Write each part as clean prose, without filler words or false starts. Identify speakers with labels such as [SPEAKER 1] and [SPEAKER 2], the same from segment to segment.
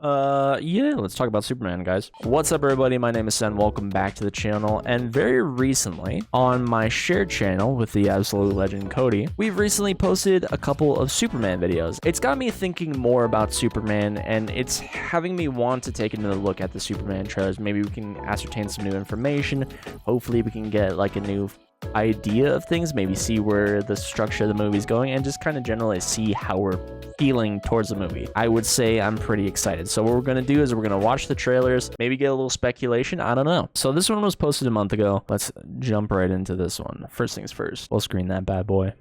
[SPEAKER 1] Yeah, let's talk about Superman, guys. What's up, everybody? My name is Sen. Welcome back to the channel. And very recently, on my shared channel with the absolute legend Cody, we've recently posted a couple of Superman videos. It's got me thinking more about Superman, and it's having me want to take another look at the Superman trailers. Maybe we can ascertain some new information. Hopefully, we can get like a new idea of things, maybe see where the structure of the movie is going, and just kind of generally see how we're feeling towards the movie. I would say I'm pretty excited. So what we're going to do is we're going to watch the trailers, maybe get a little speculation. I don't know. So this one was posted a month ago. Let's jump right into this one. First things first, we'll screen that bad boy.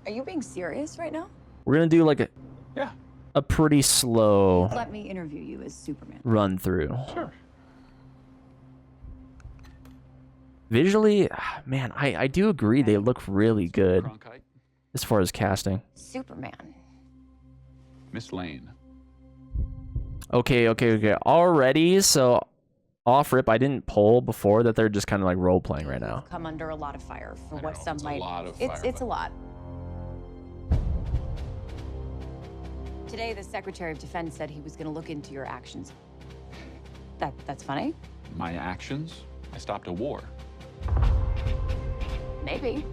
[SPEAKER 2] Are you being serious right now?
[SPEAKER 1] We're going to do like a pretty slow
[SPEAKER 2] Let me interview you as Superman.
[SPEAKER 1] run through.
[SPEAKER 3] Sure.
[SPEAKER 1] Visually, man, I do agree they look really good as far as casting.
[SPEAKER 2] Superman.
[SPEAKER 3] Miss Lane.
[SPEAKER 1] Okay. Already, so off rip, I didn't poll before that they're just kind of like role playing right now.
[SPEAKER 2] Come under a lot of fire for
[SPEAKER 3] I
[SPEAKER 2] what
[SPEAKER 3] know,
[SPEAKER 2] some
[SPEAKER 3] it's a
[SPEAKER 2] might.
[SPEAKER 3] lot of
[SPEAKER 2] It's
[SPEAKER 3] fire,
[SPEAKER 2] a lot. Today, the Secretary of Defense said he was going to look into your actions. That's funny.
[SPEAKER 3] My actions? I stopped a war.
[SPEAKER 2] Maybe.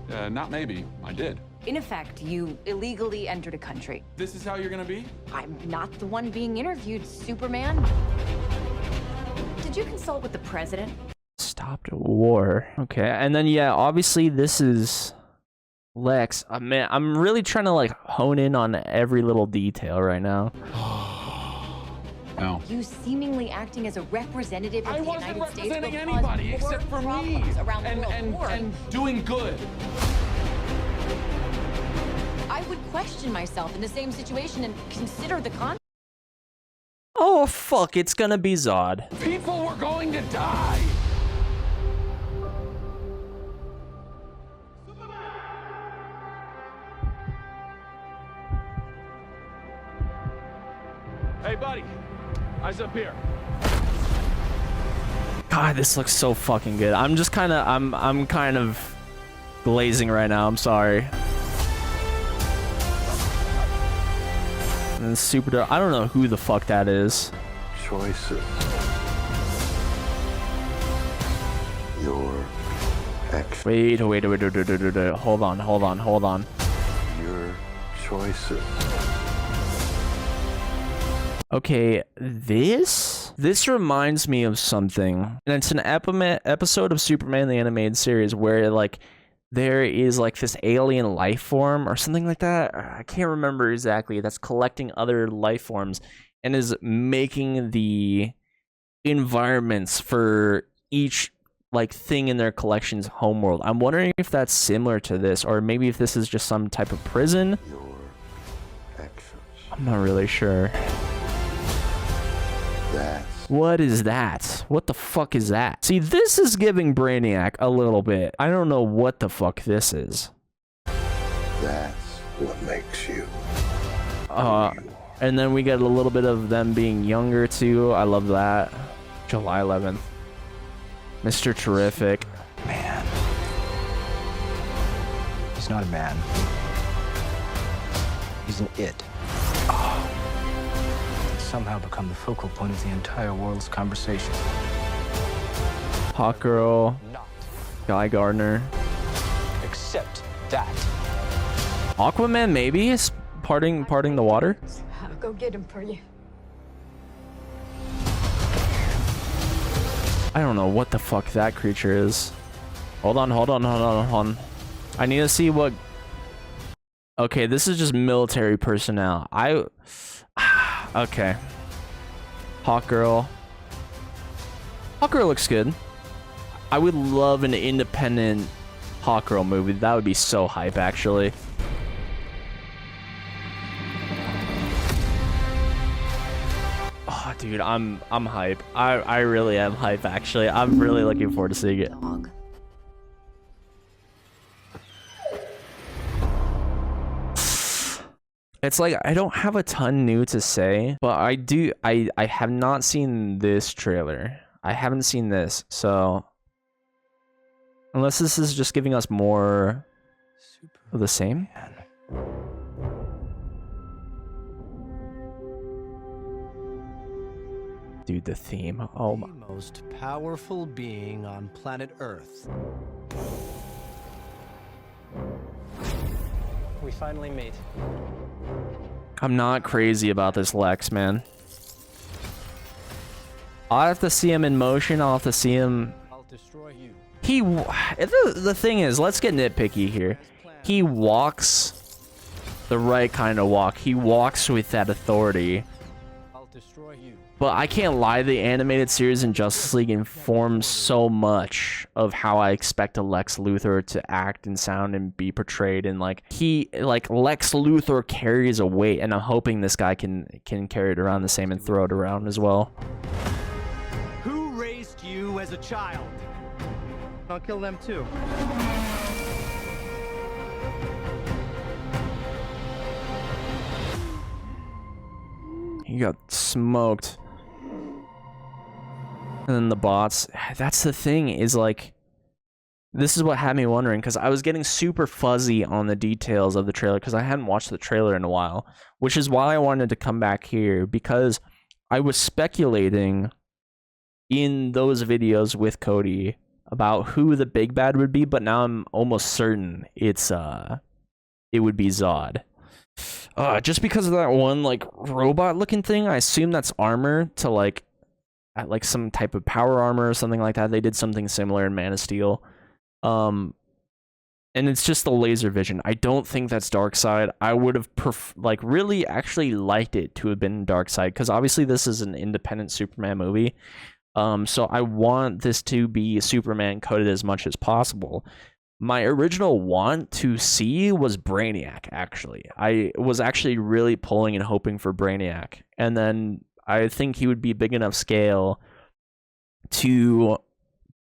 [SPEAKER 3] Not maybe. I did.
[SPEAKER 2] In effect, you illegally entered a country.
[SPEAKER 3] This is how you're gonna be?
[SPEAKER 2] I'm not the one being interviewed, Superman. Did you consult with the president?
[SPEAKER 1] Stopped a war. Okay, and then yeah, obviously this is Lex. Man, I'm really trying to like hone in on every little detail right now.
[SPEAKER 3] No.
[SPEAKER 2] You seemingly acting as a representative of
[SPEAKER 3] I
[SPEAKER 2] the
[SPEAKER 3] wasn't
[SPEAKER 2] United States will
[SPEAKER 3] representing
[SPEAKER 2] cause
[SPEAKER 3] anybody
[SPEAKER 2] more
[SPEAKER 3] except for me.
[SPEAKER 2] problems around the world.
[SPEAKER 3] And doing good.
[SPEAKER 2] I would question myself in the same situation and consider the con.
[SPEAKER 1] Oh fuck, it's gonna be Zod.
[SPEAKER 3] People were going to die. Hey, buddy. Eyes up here.
[SPEAKER 1] God, this looks so fucking good. I'm just kind of, I'm kind of glazing right now. I'm sorry. And super dope. I don't know who the fuck that is.
[SPEAKER 4] Choices. Your actions.
[SPEAKER 1] Wait. Hold on.
[SPEAKER 4] Your choices.
[SPEAKER 1] Okay, this reminds me of something, and it's an episode of Superman the Animated Series where like there is like this alien life form or something like that. I can't remember exactly. That's collecting other life forms and is making the environments for each like thing in their collection's homeworld. I'm wondering if that's similar to this, or maybe if this is just some type of prison.
[SPEAKER 4] Your actions.
[SPEAKER 1] I'm not really sure.
[SPEAKER 4] That's
[SPEAKER 1] What is that? What the fuck is that? See, this is giving Brainiac a little bit. I don't know what the fuck this is.
[SPEAKER 4] what makes you.
[SPEAKER 1] And then we get a little bit of them being younger too. I love that. July 11th. Mr. Terrific.
[SPEAKER 5] Man. He's not a man. He's an it. He's somehow become the focal point of the entire world's conversation.
[SPEAKER 1] Hawk Girl.
[SPEAKER 5] Not
[SPEAKER 1] Guy Gardner.
[SPEAKER 5] accept that.
[SPEAKER 1] Aquaman maybe is parting the water.
[SPEAKER 2] I'll go get him for you.
[SPEAKER 1] I don't know what the fuck that creature is. Hold on. I need to see what... Okay, this is just military personnel. Okay. Hawk Girl. Hawk Girl looks good. I would love an independent Hawk Girl movie. That would be so hype, actually. Oh, dude, I'm hype. I really am hype, actually. I'm really looking forward to seeing it.
[SPEAKER 2] Dog.
[SPEAKER 1] It's like I don't have a ton new to say, but I have not seen this trailer. I haven't seen this, so unless this is just giving us more of the same. Dude, the theme. Oh my.
[SPEAKER 6] The most powerful being on planet Earth.
[SPEAKER 5] We finally meet.
[SPEAKER 1] I'm not crazy about this Lex, man. I'll have to see him in motion. I'll have to see him.
[SPEAKER 6] I'll destroy you.
[SPEAKER 1] The thing is, let's get nitpicky here. He walks the right kind of walk. He walks with that authority.
[SPEAKER 6] I'll destroy you.
[SPEAKER 1] But I can't lie, the animated series in Justice League informs so much of how I expect a Lex Luthor to act and sound and be portrayed. And like Lex Luthor carries a weight, and I'm hoping this guy can carry it around the same and throw it around as well.
[SPEAKER 6] Who raised you as a child? I'll kill them too.
[SPEAKER 1] He got smoked. And then the bots, that's the thing, is like, this is what had me wondering, because I was getting super fuzzy on the details of the trailer, because I hadn't watched the trailer in a while, which is why I wanted to come back here, because I was speculating in those videos with Cody about who the big bad would be, but now I'm almost certain it would be Zod. Just because of that one like robot looking thing, I assume that's armor to like some type of power armor or something like that. They did something similar in Man of Steel. And it's just the laser vision. I don't think that's Darkseid. I would have really actually liked it to have been Darkseid, because obviously this is an independent Superman movie. So I want this to be Superman coded as much as possible. My original want to see was Brainiac, actually. I was actually really pulling and hoping for Brainiac. And then I think he would be big enough scale to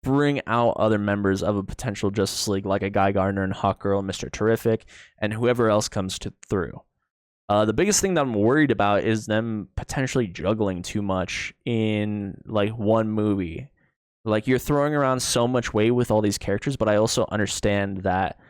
[SPEAKER 1] bring out other members of a potential Justice League, like a Guy Gardner and Hawkgirl and Mr. Terrific, and whoever else comes through. The biggest thing that I'm worried about is them potentially juggling too much in like one movie. Like, you're throwing around so much weight with all these characters, but I also understand that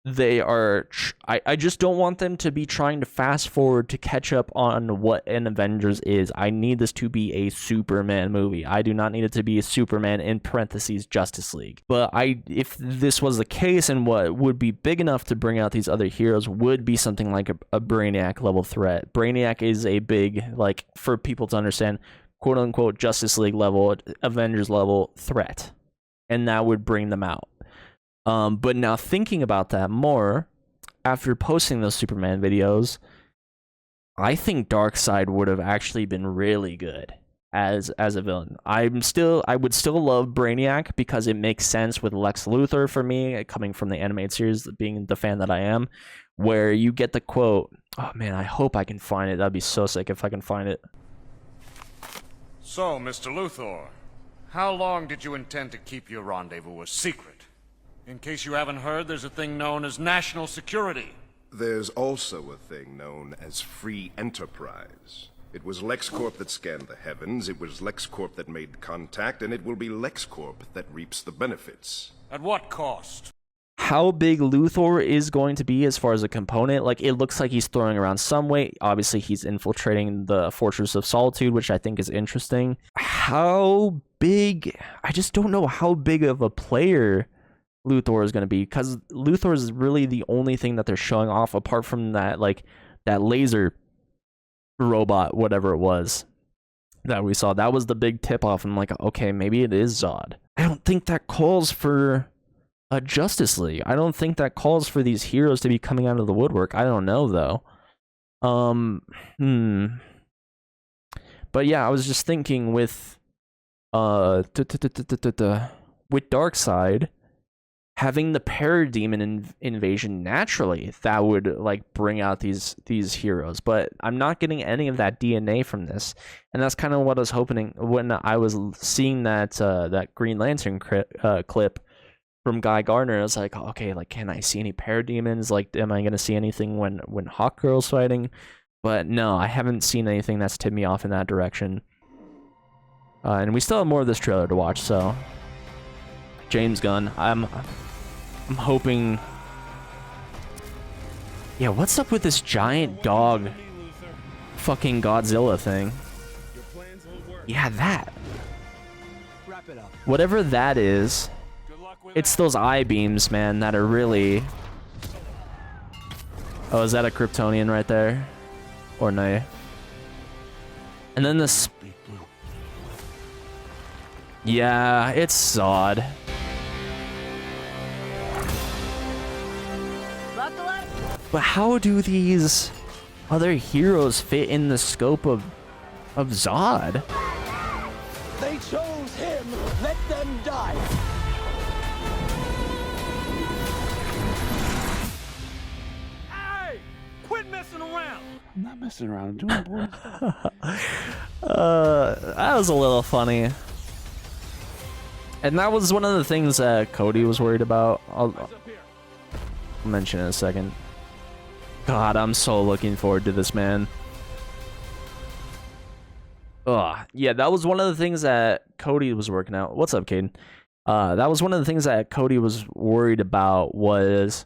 [SPEAKER 1] they are... I just don't want them to be trying to fast forward to catch up on what an Avengers is. I need this to be a Superman movie. I do not need it to be a Superman in parentheses Justice League. But if this was the case, and what would be big enough to bring out these other heroes would be something like a Brainiac level threat. Brainiac is a big, like, for people to understand, quote-unquote Justice League level, Avengers level threat, and that would bring them out. But now thinking about that more, after posting those Superman videos, I think Darkseid would have actually been really good as a villain. I would still love Brainiac, because it makes sense with Lex Luthor for me, coming from the animated series, being the fan that I am, where you get the quote. Oh man, I hope I can find it. That'd be so sick if I can find it.
[SPEAKER 7] So, Mr. Luthor, how long did you intend to keep your rendezvous a secret? In case you haven't heard, there's a thing known as national security.
[SPEAKER 8] There's also a thing known as free enterprise. It was LexCorp that scanned the heavens, it was LexCorp that made contact, and it will be LexCorp that reaps the benefits.
[SPEAKER 7] At what cost?
[SPEAKER 1] How big Luthor is going to be as far as a component, like, it looks like he's throwing around some weight. Obviously, he's infiltrating the Fortress of Solitude, which I think is interesting. How big? I just don't know how big of a player Luthor is going to be, because Luthor is really the only thing that they're showing off, apart from that, like, that laser robot, whatever it was that we saw. That was the big tip-off. I'm like, okay, maybe it is Zod. I don't think that calls for a Justice League. I don't think that calls for these heroes to be coming out of the woodwork. I don't know, though. But yeah, I was just thinking with Darkseid having the Parademon invasion naturally, that would like bring out these heroes. But I'm not getting any of that DNA from this, and that's kind of what I was hoping when I was seeing that Green Lantern clip from Guy Gardner. I was like, okay, like, can I see any parademons? Like, am I gonna see anything when Hawkgirl's fighting? But no, I haven't seen anything that's tipped me off in that direction. And we still have more of this trailer to watch. So, James Gunn, I'm hoping. Yeah, what's up with this giant dog, fucking Godzilla thing?
[SPEAKER 3] Your plans will work.
[SPEAKER 1] Yeah, that.
[SPEAKER 6] Wrap it up.
[SPEAKER 1] Whatever that is,
[SPEAKER 3] Good luck with
[SPEAKER 1] it's those eye beams, man, that are really... Oh, is that a Kryptonian right there? Or no? And then this... Yeah, it's Zod.
[SPEAKER 2] Buckle up.
[SPEAKER 1] But how do these other heroes fit in the scope of Zod?
[SPEAKER 6] They chose him. Let them die.
[SPEAKER 3] Hey! Quit messing around!
[SPEAKER 9] I'm not messing around. I'm doing important stuff.
[SPEAKER 1] That was a little funny. And that was one of the things that Cody was worried about. I'll
[SPEAKER 3] Eyes up here.
[SPEAKER 1] mention in a second. God, I'm so looking forward to this, man. Ugh. Yeah, that was one of the things that Cody was working out. What's up, Caden? That was one of the things that Cody was worried about was,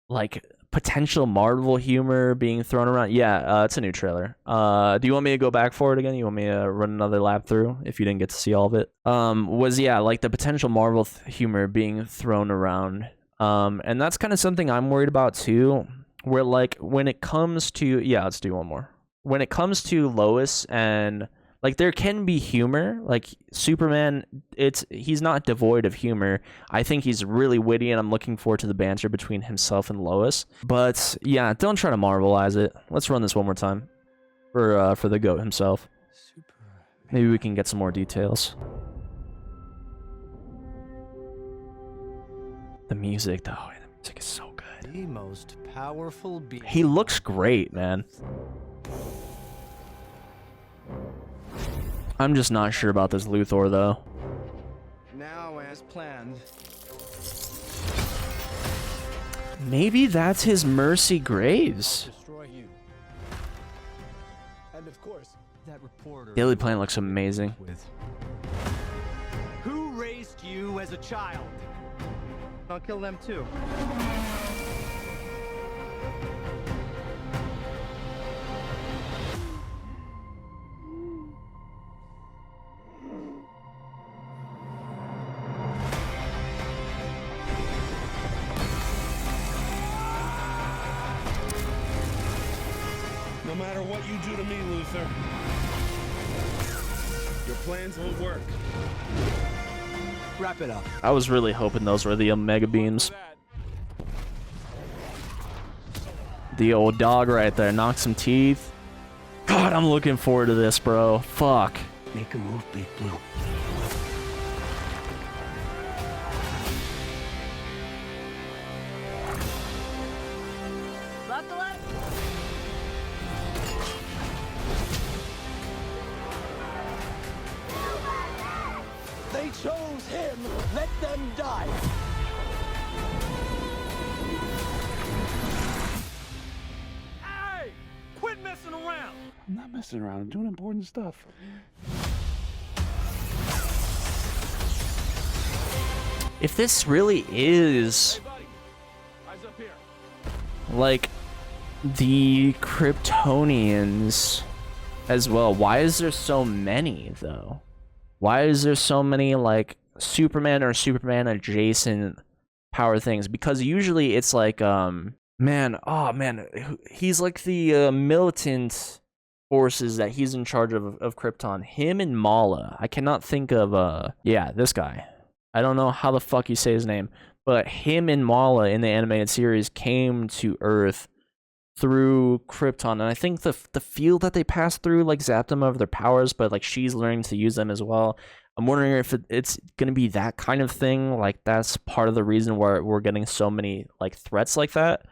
[SPEAKER 1] like, potential Marvel humor being thrown around. Yeah, it's a new trailer. Do you want me to go back for it again? You want me to run another lap through if you didn't get to see all of it? Yeah, like the potential Marvel humor being thrown around. And that's kind of something I'm worried about too, where like when it comes to, yeah, let's do one more. When it comes to Lois and like there can be humor, like Superman, he's not devoid of humor. I think he's really witty and I'm looking forward to the banter between himself and Lois. But yeah, don't try to Marvelize it. Let's run this one more time for the GOAT himself. Maybe we can get some more details. The music though, the music is so good.
[SPEAKER 6] The most powerful being.
[SPEAKER 1] He looks great, man. I'm just not sure about this Luthor though.
[SPEAKER 6] Now, as planned.
[SPEAKER 1] Maybe that's his Mercy Graves.
[SPEAKER 6] Destroy you. And of course, that reporter.
[SPEAKER 1] Daily Planet looks amazing.
[SPEAKER 6] Who raised you as a child? I'll kill them too.
[SPEAKER 9] No matter what you do to me, Luther, your plans won't work.
[SPEAKER 6] Wrap it up.
[SPEAKER 1] I was really hoping those were the Omega Beams. The old dog right there, knock some teeth. God, I'm looking forward to this, bro. Fuck.
[SPEAKER 9] Make a move, Big Blue.
[SPEAKER 2] Buckle up.
[SPEAKER 6] They chose him. Let them die.
[SPEAKER 3] Hey! Quit messing around!
[SPEAKER 9] I'm not messing around. I'm doing important stuff.
[SPEAKER 1] If this really is
[SPEAKER 3] Hey, buddy. Eyes up here.
[SPEAKER 1] like the Kryptonians as well, why is there so many though? Why is there so many like Superman or Superman adjacent power things? Because usually it's like he's like the militant forces that he's in charge of Krypton. Him and Mala. I cannot think of yeah, this guy. I don't know how the fuck you say his name, but him and Mala in the animated series came to Earth through Krypton, and I think the field that they passed through like zapped them of their powers, but like she's learning to use them as well. I'm wondering if it's gonna be that kind of thing, like that's part of the reason why we're getting so many like threats like that,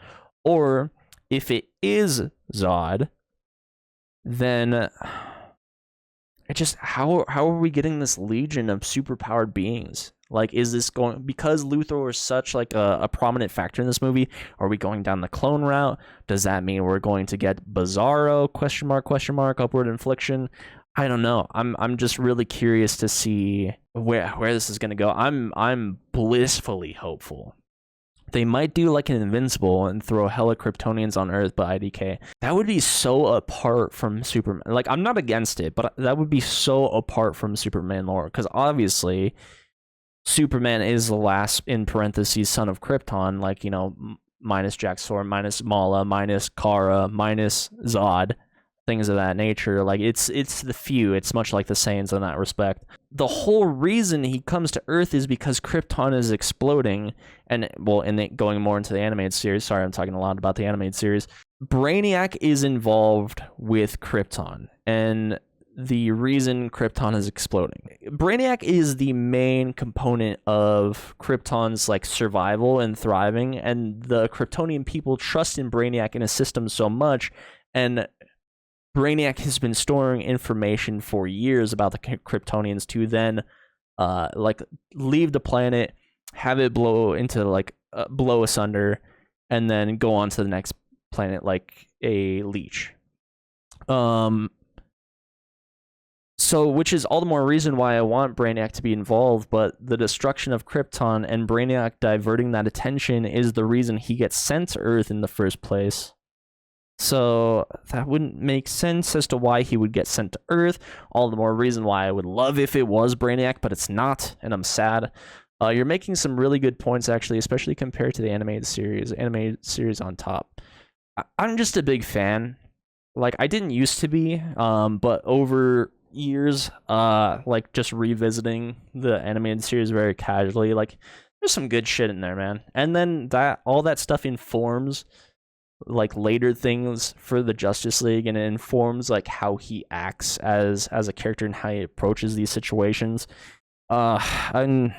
[SPEAKER 1] or if it is Zod, then it just how are we getting this legion of superpowered beings? Like, is this going, because Luthor is such like a prominent factor in this movie, are we going down the clone route? Does that mean we're going to get Bizarro, question mark, upward infliction? I don't know. I'm just really curious to see where this is going to go. I'm blissfully hopeful They might do like an Invincible and throw hella Kryptonians on Earth, but IDK. That would be so apart from Superman. Like, I'm not against it, but that would be so apart from Superman lore. Because obviously, Superman is the last, in parentheses, son of Krypton. Like, you know, minus Jack Thor, minus Mala, minus Kara, minus Zod. Things of that nature. Like, it's the few. It's much like the Saiyans in that respect. The whole reason he comes to Earth is because Krypton is exploding, and well, and it going more into the animated series. Sorry, I'm talking a lot about the animated series. Brainiac is involved with Krypton, and the reason Krypton is exploding. Brainiac is the main component of Krypton's like survival and thriving, and the Kryptonian people trust in Brainiac and his system so much, and Brainiac has been storing information for years about the Kryptonians to then, like, leave the planet, have it blow asunder, and then go on to the next planet like a leech. So, which is all the more reason why I want Brainiac to be involved, but the destruction of Krypton and Brainiac diverting that attention is the reason he gets sent to Earth in the first place. So that wouldn't make sense as to why he would get sent to Earth. All the more reason why I would love if it was Brainiac, but it's not, and I'm sad. You're making some really good points, actually, especially compared to the animated series on top. I'm just a big fan. Like, I didn't used to be, but over years, like, just revisiting the animated series very casually, like, there's some good shit in there, man. And then all that stuff informs like later things for the Justice League, and it informs like how he acts as a character and how he approaches these situations. I'm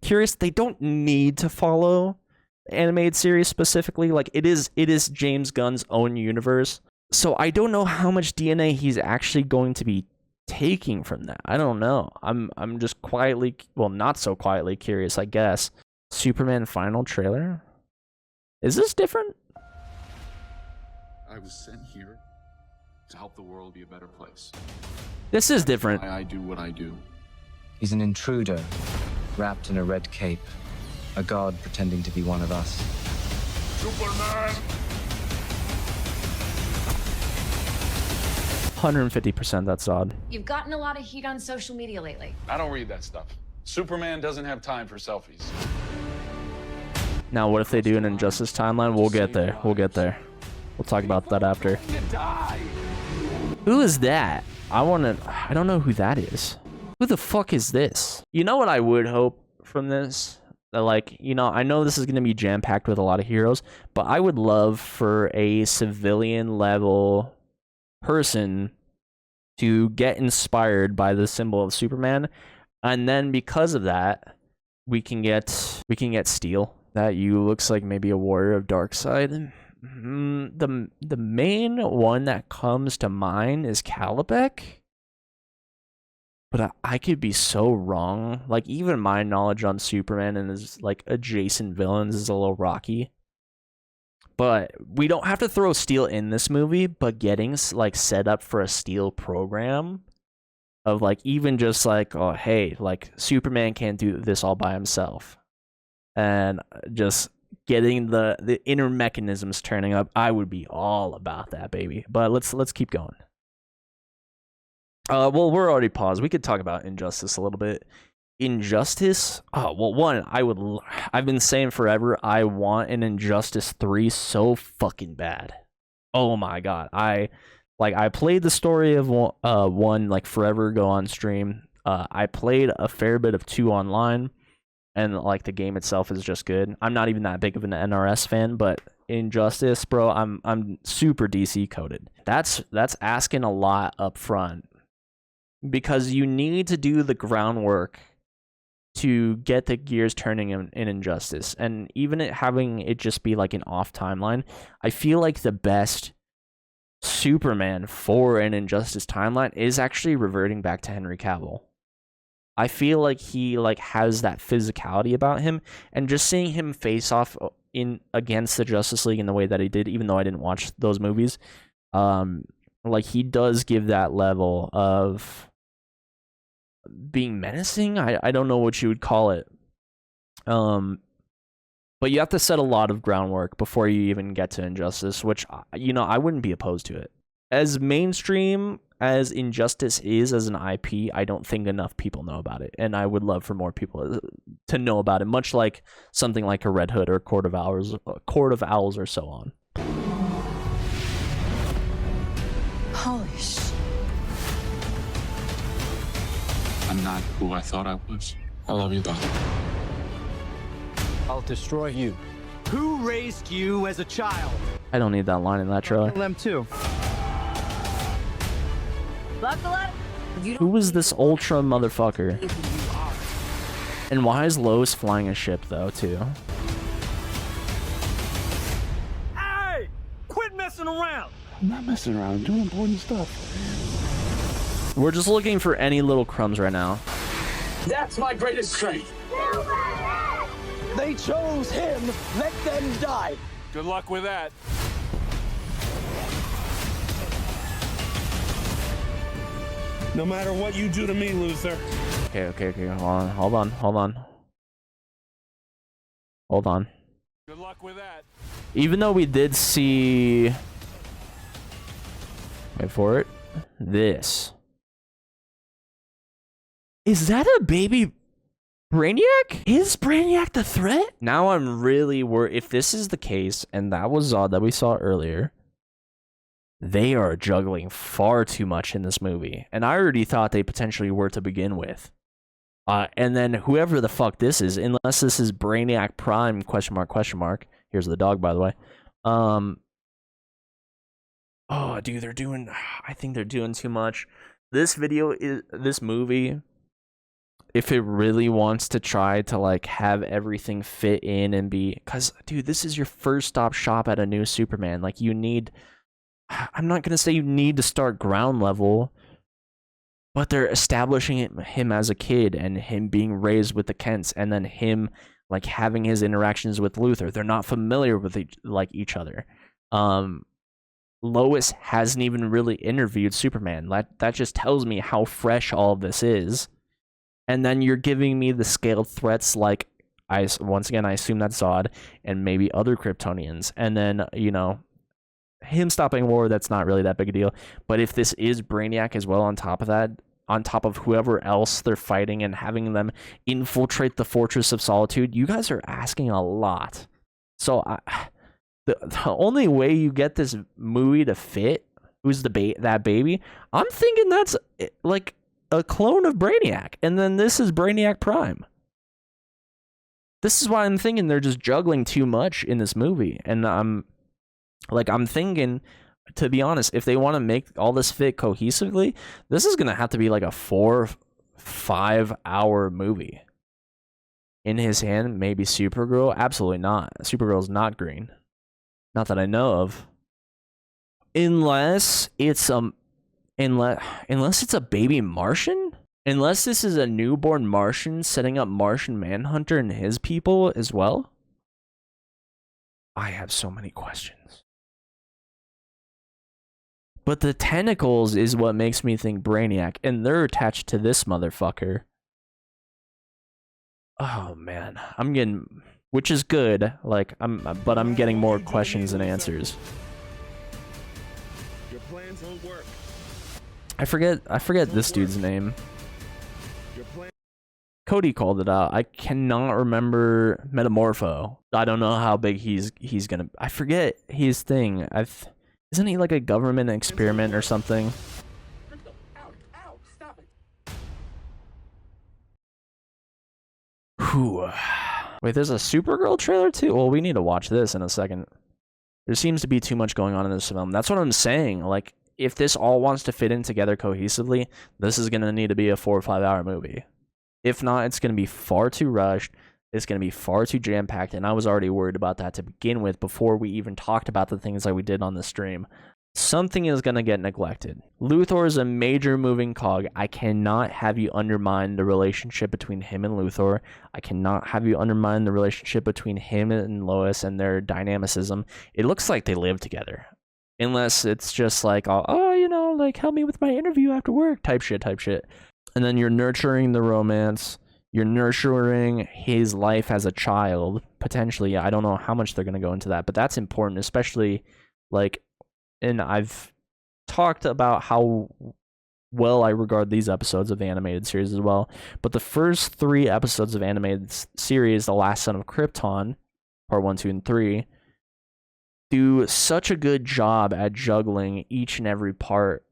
[SPEAKER 1] curious. They don't need to follow the animated series specifically. Like, it is James Gunn's own universe, so I don't know how much DNA he's actually going to be taking from that. I don't know. I'm just quietly, well, not so quietly curious, I guess. Superman final trailer. Is this different?
[SPEAKER 10] I was sent here to help the world be a better place.
[SPEAKER 1] This is different.
[SPEAKER 10] Why I do what I do.
[SPEAKER 5] He's an intruder, wrapped in a red cape. A god pretending to be one of us.
[SPEAKER 10] Superman!
[SPEAKER 1] 150%, that's odd.
[SPEAKER 2] You've gotten a lot of heat on social media lately.
[SPEAKER 10] I don't read that stuff. Superman doesn't have time for selfies.
[SPEAKER 1] Now, what if they do an Injustice timeline? We'll get there. We'll get there. We'll talk about that after. Who is that? I don't know who that is. Who the fuck is this? You know what I would hope from this? That, like, you know, I know this is going to be jam-packed with a lot of heroes, but I would love for a civilian level person to get inspired by the symbol of Superman, and then because of that, we can get Steel. That you looks like maybe a warrior of Darkseid. The main one that comes to mind is Calibec, but I could be so wrong. Like, even my knowledge on Superman and his like adjacent villains is a little rocky. But we don't have to throw Steel in this movie, but getting like set up for a Steel program of like even just like, oh hey, like Superman can't do this all by himself, and just getting the inner mechanisms turning up, I would be all about that, baby. But let's keep going. Well, we're already paused. We could talk about Injustice a little bit. Injustice? Oh, well, one, I've been saying forever, I want an Injustice 3 so fucking bad. Oh my god. I played the story of one like forever ago on stream. I played a fair bit of 2 online. And like the game itself is just good. I'm not even that big of an NRS fan, but Injustice, bro, I'm super DC coded. That's asking a lot up front, because you need to do the groundwork to get the gears turning in Injustice. And even having it just be like an off timeline, I feel like the best Superman for an Injustice timeline is actually reverting back to Henry Cavill. I feel like he like has that physicality about him, and just seeing him face off against the Justice League in the way that he did, even though I didn't watch those movies, like he does give that level of being menacing. I don't know what you would call it. But you have to set a lot of groundwork before you even get to Injustice, which, you know, I wouldn't be opposed to it. As mainstream as Injustice is as an IP, I don't think enough people know about it, and I would love for more people to know about it, much like something like a Red Hood or Court of Owls or so on.
[SPEAKER 2] Holy shit.
[SPEAKER 10] I'm not who I thought I was. I love you, though.
[SPEAKER 6] I'll destroy you. Who raised you as a child?
[SPEAKER 1] I don't need that line in that trailer.
[SPEAKER 6] Kill them too.
[SPEAKER 2] Buckle up.
[SPEAKER 1] Who is this ultra motherfucker? And why is Lois flying a ship though, too?
[SPEAKER 3] Hey! Quit messing around!
[SPEAKER 9] I'm not messing around. I'm doing important stuff.
[SPEAKER 1] We're just looking for any little crumbs right now.
[SPEAKER 9] That's my greatest strength.
[SPEAKER 6] They chose him. Let them die.
[SPEAKER 3] Good luck with that.
[SPEAKER 9] No matter what you do to me, Luther.
[SPEAKER 1] Okay. Hold on.
[SPEAKER 3] Good luck with that.
[SPEAKER 1] Even though we did see... Wait for it. This. Is that a baby Brainiac? Is Brainiac the threat? Now I'm really worried. If this is the case, and that was Zod that we saw earlier, they are juggling far too much in this movie. And I already thought they potentially were to begin with. And then whoever the fuck this is, unless this is Brainiac Prime, question mark. Here's the dog, by the way. Oh, dude, I think they're doing too much. This movie, if it really wants to try to like have everything fit in and be, cause dude, this is your first stop shop at a new Superman. Like you need, I'm not gonna say you need to start ground level, but they're establishing him as a kid and him being raised with the Kents, and then him like having his interactions with Luthor. They're not familiar with each other. Lois hasn't even really interviewed Superman. That just tells me how fresh all of this is. And then you're giving me the scaled threats like, once again, I assume that's Zod and maybe other Kryptonians. And then, you know, him stopping war, that's not really that big a deal. But if this is Brainiac as well on top of that, on top of whoever else they're fighting and having them infiltrate the Fortress of Solitude, you guys are asking a lot. So the only way you get this movie to fit, who's that baby, I'm thinking that's like a clone of Brainiac, and then this is Brainiac Prime. This is why I'm thinking they're just juggling too much in this movie, and I'm thinking, to be honest, if they want to make all this fit cohesively, this is gonna have to be like a 4-5 hour movie. In his hand, maybe Supergirl? Absolutely not. Supergirl's not green. Not that I know of. Unless it's unless it's a baby Martian? Unless this is a newborn Martian setting up Martian Manhunter and his people as well? I have so many questions. But the tentacles is what makes me think Brainiac, and they're attached to this motherfucker. Oh man, I'm getting, which is good, like but I'm getting more questions than answers.
[SPEAKER 9] Your plans won't work.
[SPEAKER 1] I forget this dude's name. Cody called it out. I cannot remember Metamorpho. I don't know how big he's gonna. I forget his thing. Isn't he like a government experiment or something?
[SPEAKER 9] Ow, stop it.
[SPEAKER 1] Whew. Wait, there's a Supergirl trailer too? Well, we need to watch this in a second. There seems to be too much going on in this film. That's what I'm saying. Like, if this all wants to fit in together cohesively, this is going to need to be a 4 or 5 hour movie. If not, it's going to be far too rushed. It's going to be far too jam-packed, and I was already worried about that to begin with before we even talked about the things that we did on the stream. Something is going to get neglected. Luthor is a major moving cog. I cannot have you undermine the relationship between him and Luthor. I cannot have you undermine the relationship between him and Lois and their dynamicism. It looks like they live together. Unless it's just like, oh, you know, like, help me with my interview after work type shit. And then you're nurturing the romance. You're nurturing his life as a child, potentially. I don't know how much they're going to go into that, but that's important, especially, like, and I've talked about how well I regard these episodes of the animated series as well. But the first 3 episodes of animated series, The Last Son of Krypton, part 1, 2, and 3, do such a good job at juggling each and every part.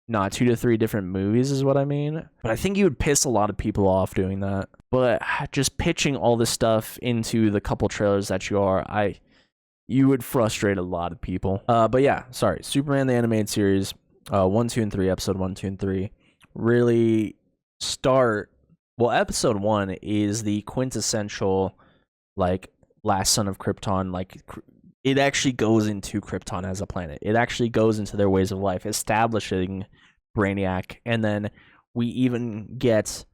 [SPEAKER 1] Not 2 to 3 different movies is what I mean. But I think you would piss a lot of people off doing that. But just pitching all this stuff into the couple trailers that you would frustrate a lot of people. But yeah, sorry. Superman the Animated Series, 1, 2, and 3, episode 1, 2, and 3, really start. Well, episode 1 is the quintessential, like, Last Son of Krypton, like, it actually goes into Krypton as a planet. It actually goes into their ways of life, establishing Brainiac, and then we even get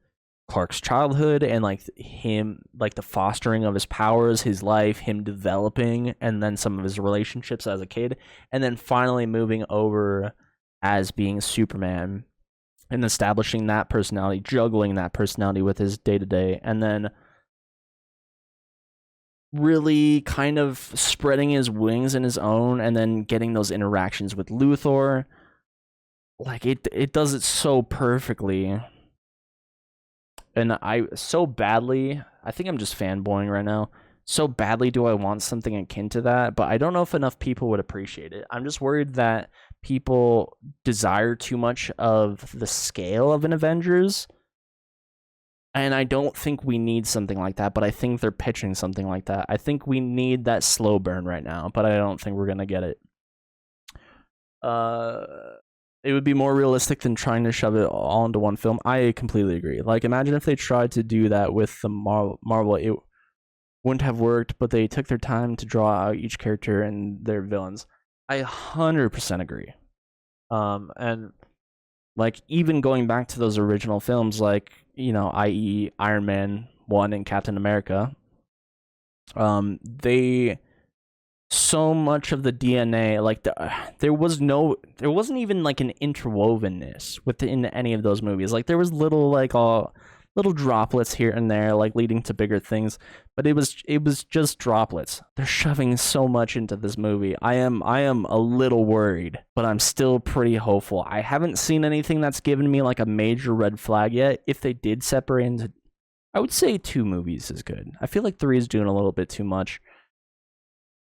[SPEAKER 1] Clark's childhood and, like, him, like, the fostering of his powers, his life, him developing, and then some of his relationships as a kid, and then finally moving over as being Superman and establishing that personality, juggling that personality with his day-to-day, and then really kind of spreading his wings in his own, and then getting those interactions with Luthor. Like, it does it so perfectly. And I think I'm just fanboying right now. So badly do I want something akin to that, but I don't know if enough people would appreciate it. I'm just worried that people desire too much of the scale of an Avengers. And I don't think we need something like that, but I think they're pitching something like that. I think we need that slow burn right now, but I don't think we're going to get it. It would be more realistic than trying to shove it all into one film. I completely agree. Like, imagine if they tried to do that with the Marvel. It wouldn't have worked, but they took their time to draw out each character and their villains. I 100% agree. And, like, even going back to those original films, like, you know, i.e. Iron Man 1 and Captain America, they, so much of the DNA, like, there wasn't even, like, an interwovenness within any of those movies. Like, there was little, like, little droplets here and there, like, leading to bigger things, but it was just droplets. They're shoving so much into this movie. I am a little worried, but I'm still pretty hopeful. I haven't seen anything that's given me, like, a major red flag yet. If they did separate into, I would say 2 movies is good. I feel like 3 is doing a little bit too much.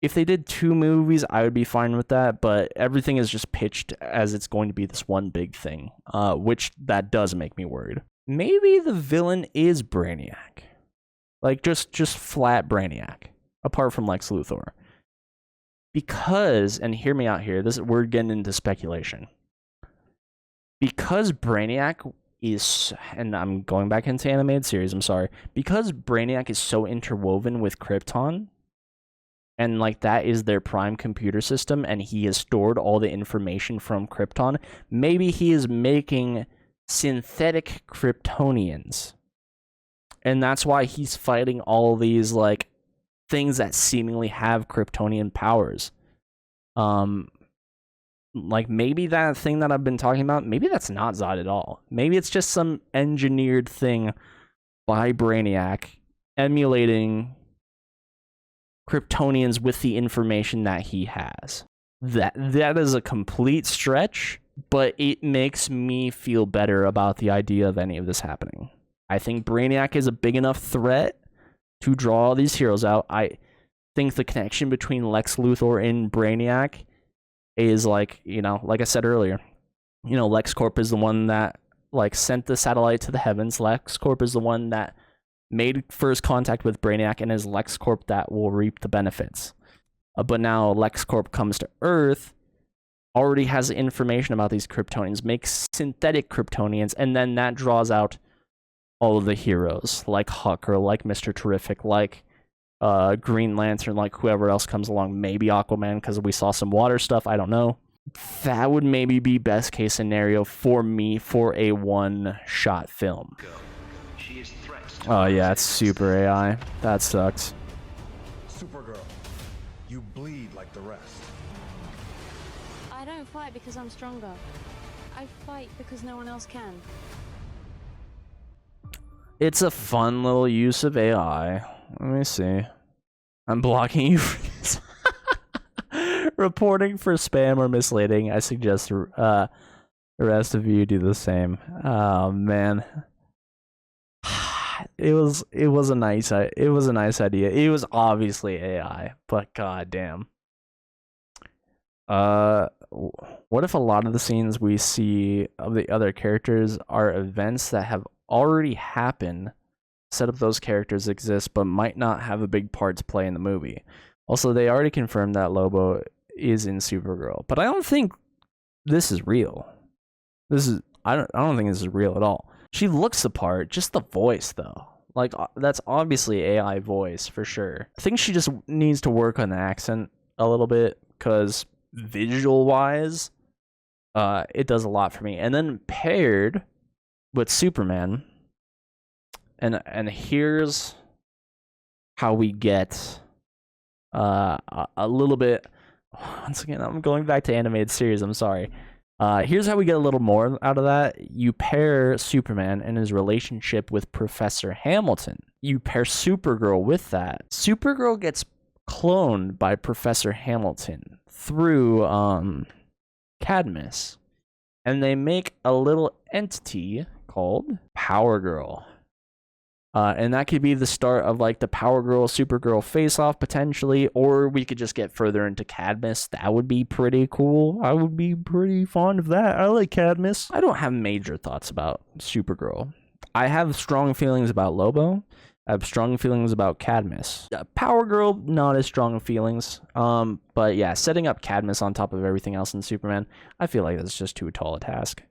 [SPEAKER 1] If they did 2 movies, I would be fine with that, but everything is just pitched as it's going to be this one big thing, which that does make me worried. Maybe the villain is Brainiac. Like, just flat Brainiac, apart from Lex Luthor. Because, and hear me out here, we're getting into speculation. Because Brainiac is, and I'm going back into animated series, I'm sorry. Because Brainiac is so interwoven with Krypton, and, like, that is their prime computer system, and he has stored all the information from Krypton, maybe he is making synthetic Kryptonians. And that's why he's fighting all these, like, things that seemingly have Kryptonian powers. Like, maybe that thing that I've been talking about, maybe that's not Zod at all. Maybe it's just some engineered thing by Brainiac emulating Kryptonians with the information that he has. That is a complete stretch, but it makes me feel better about the idea of any of this happening. I think Brainiac is a big enough threat to draw all these heroes out. I think the connection between Lex Luthor and Brainiac is, like, you know, like I said earlier, you know, LexCorp is the one that, like, sent the satellite to the heavens. LexCorp is the one that made first contact with Brainiac, and is LexCorp that will reap the benefits. But now LexCorp comes to Earth, already has information about these Kryptonians, makes synthetic Kryptonians, and then that draws out all of the heroes, like Hawker, like Mr. Terrific, like Green Lantern, like whoever else comes along, maybe Aquaman, because we saw some water stuff, I don't know. That would maybe be best case scenario for me for a one-shot film. Oh yeah, it's super AI. That sucks.
[SPEAKER 6] Supergirl, you bleed like the rest.
[SPEAKER 11] I don't fight because I'm stronger. I fight because no one else can.
[SPEAKER 1] It's a fun little use of AI. Let me see. I'm blocking you for this. Reporting for spam or misleading. I suggest the rest of you do the same. Oh man. It was a nice idea. It was obviously AI, but goddamn. What if a lot of the scenes we see of the other characters are events that have already happened? Set up those characters exist, but might not have a big part to play in the movie. Also, they already confirmed that Lobo is in Supergirl, but I don't think this is real. I don't think this is real at all. She looks the part, just the voice though. Like that's obviously AI voice for sure. I think she just needs to work on the accent a little bit because visual wise, it does a lot for me. And then paired with Superman, and here's how we get a little bit. Once again, I'm going back to animated series. I'm sorry. Here's how we get a little more out of that. You pair Superman and his relationship with Professor Hamilton. You pair Supergirl with that. Supergirl gets cloned by Professor Hamilton through Cadmus. And they make a little entity called Power Girl. And that could be the start of like the Power Girl, Supergirl face-off potentially, or we could just get further into Cadmus. That would be pretty cool. I would be pretty fond of that. I like Cadmus. I don't have major thoughts about Supergirl. I have strong feelings about Lobo. I have strong feelings about Cadmus. Power Girl, not as strong feelings. But yeah, setting up Cadmus on top of everything else in Superman, I feel like that's just too tall a task.